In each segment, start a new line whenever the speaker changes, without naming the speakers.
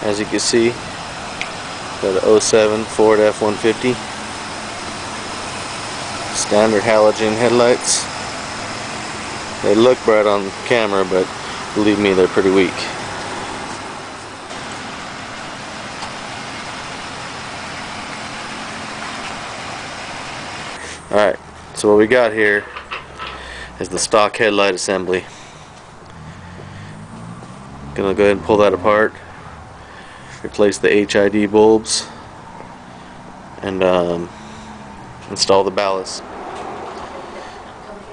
As you can see, got a '07 Ford F-150. Standard halogen headlights. They look bright on camera, but believe me, they're pretty weak. Alright, so what we got here is the stock headlight assembly. Gonna go ahead and pull that apart, replace the HID bulbs, and install the ballast.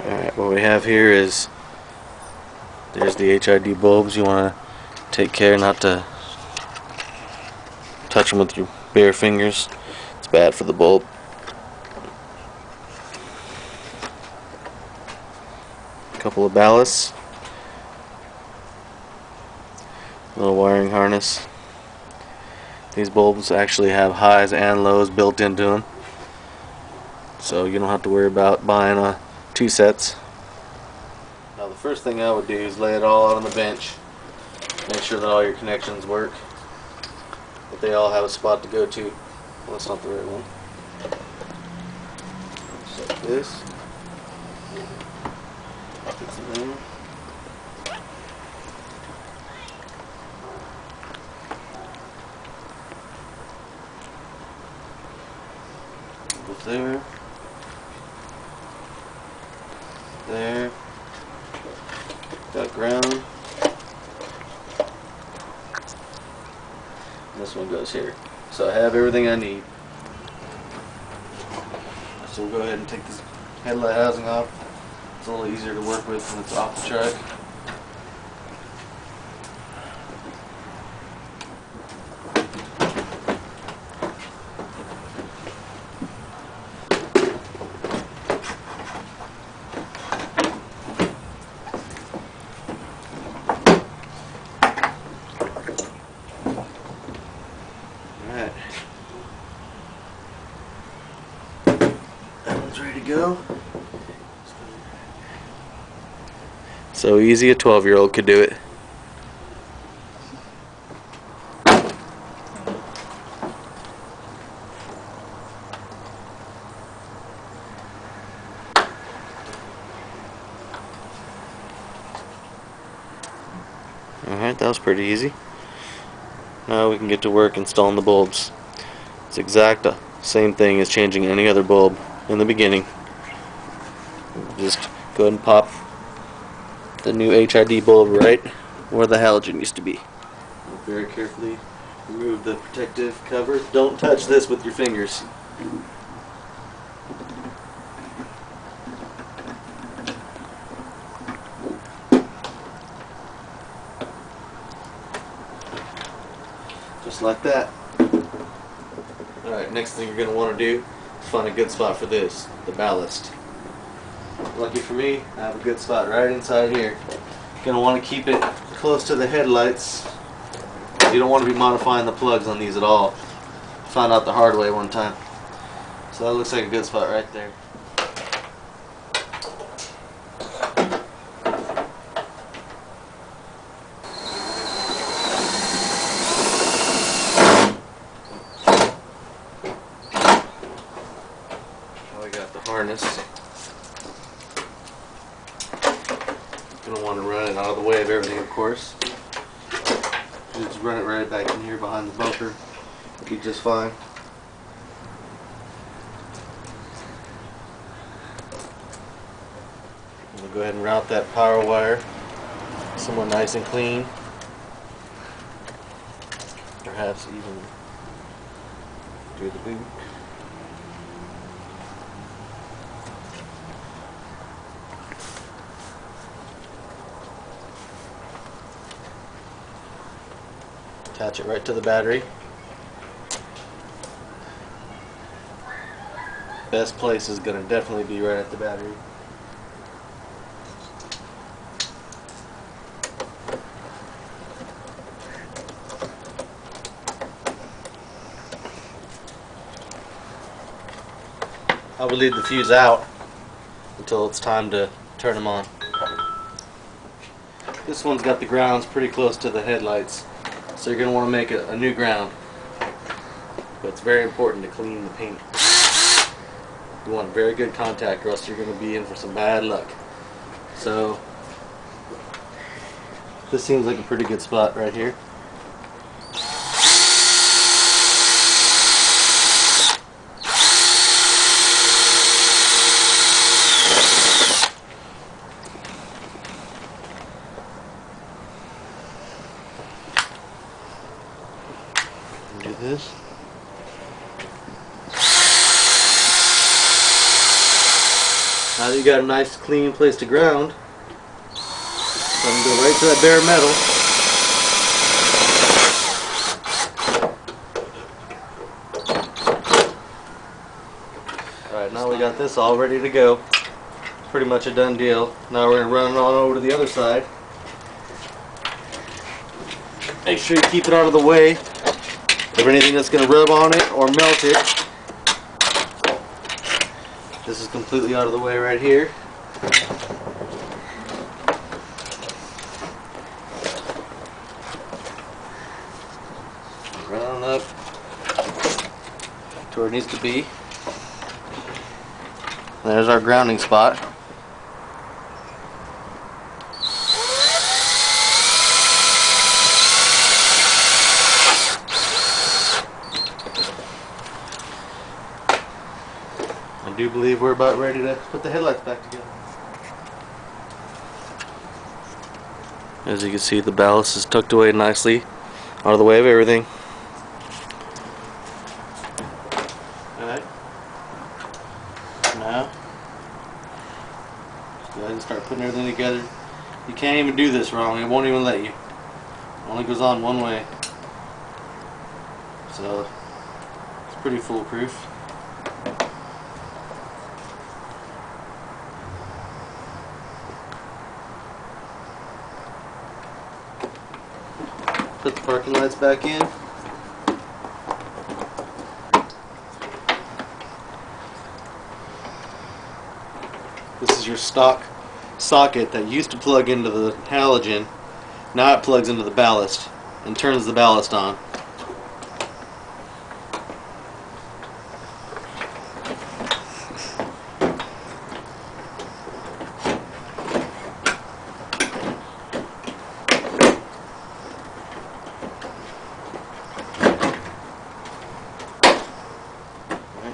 Alright, what we have here is, there's the HID bulbs. You want to take care not to touch them with your bare fingers. It's bad for the bulb. A couple of ballasts, little wiring harness. These bulbs actually have highs and lows built into them, so you don't have to worry about buying two sets. Now the first thing I would do is lay it all out on the bench, make sure that all your connections work, that they all have a spot to go to. Well, that's not the right one. Just like this. Put some in. Go there. There. Got ground. And this one goes here. So I have everything I need. So we'll go ahead and take this headlight housing off. It's a little easier to work with when it's off the track. Alright. That one's ready to go. So easy, a 12-year-old could do it. Alright, that was pretty easy. Now we can get to work installing the bulbs. It's exact same thing as changing any other bulb in the beginning. Just go ahead and pop the new HID bulb right where the halogen used to be. Very carefully remove the protective cover. Don't touch this with your fingers. Just like that. Alright, next thing you're going to want to do is find a good spot for this, the ballast. Lucky for me, I have a good spot right inside here. You're going to want to keep it close to the headlights. You don't want to be modifying the plugs on these at all. Found out the hard way one time. So that looks like a good spot right there. Now we got the harness. You're going to want to run it out of the way of everything, of course. Just run it right back in here behind the bumper. It'll be just fine. We'll go ahead and route that power wire somewhere nice and clean. Perhaps even through the boot. Attach it right to the battery. Best place is going to definitely be right at the battery. I will leave the fuse out until it's time to turn them on. This one's got the grounds pretty close to the headlights, So you're going to want to make a new ground. But it's very important to clean the paint. You want very good contact or else you're going to be in for some bad luck. So this seems like a pretty good spot right here. Do this. Now that you got a nice clean place to ground, I'm going to go right to that bare metal. Alright, now we got this all ready to go. Pretty much a done deal. Now we're going to run it on over to the other side. Make sure you keep it out of the way of anything that's going to rub on it or melt it. This is completely out of the way right here. Round up to where it needs to be. There's our grounding spot. I do believe we're about ready to put the headlights back together. As you can see, the ballast is tucked away nicely out of the way of everything. Alright. Now, just go ahead and start putting everything together. You can't even do this wrong, it won't even let you. It only goes on one way. So, it's pretty foolproof. Put the parking lights back in. This is your stock socket that used to plug into the halogen. Now it plugs into the ballast and turns the ballast on.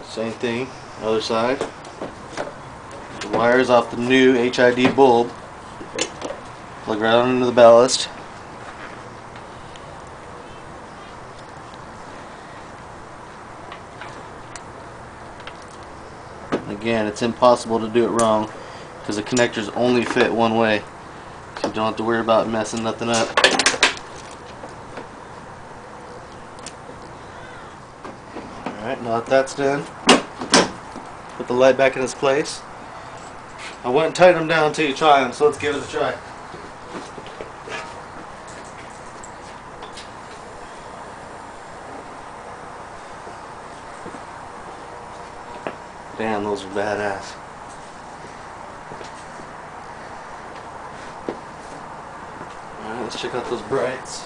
Same thing, other side. The wires off the new HID bulb plug right on into the ballast. Again, it's impossible to do it wrong because the connectors only fit one way, so you don't have to worry about messing nothing up. Alright, now that that's done, put the light back in its place. I wouldn't tighten them down until you try them, so let's give it a try. Damn, those are badass. Alright, let's check out those brights.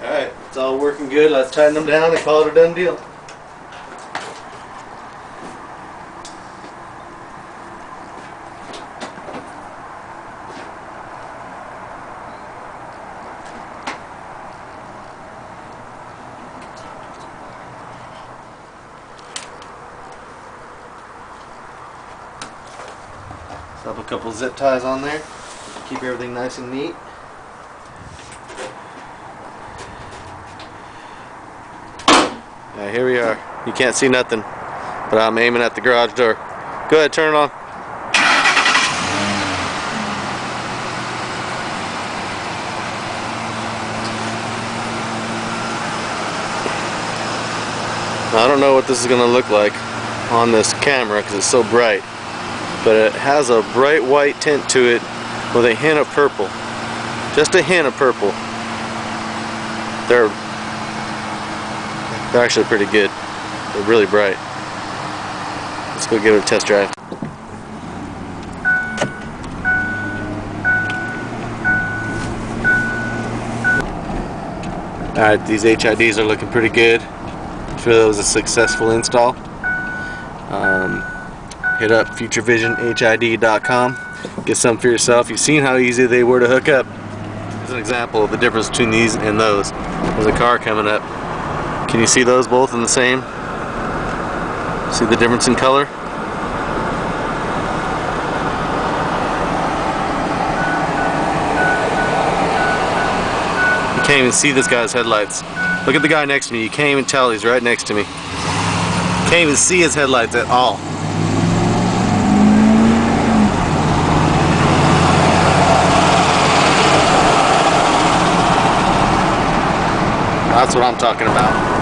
Alright, it's all working good. Let's tighten them down and call it a done deal. So I have a couple zip ties on there to keep everything nice and neat. Here we are. You can't see nothing, but I'm aiming at the garage door. Go ahead, turn it on. Now, I don't know what this is going to look like on this camera because it's so bright, but it has a bright white tint to it with a hint of purple. Just a hint of purple. They're actually pretty good. They're really bright. Let's go give it a test drive. Alright, these HIDs are looking pretty good. I'm sure that was a successful install. Hit up futurevisionhid.com. Get some for yourself. You've seen how easy they were to hook up. Here's an example of the difference between these and those. There's a car coming up. Can you see those both in the same? See the difference in color? You can't even see this guy's headlights. Look at the guy next to me. You can't even tell he's right next to me. You can't even see his headlights at all. That's what I'm talking about.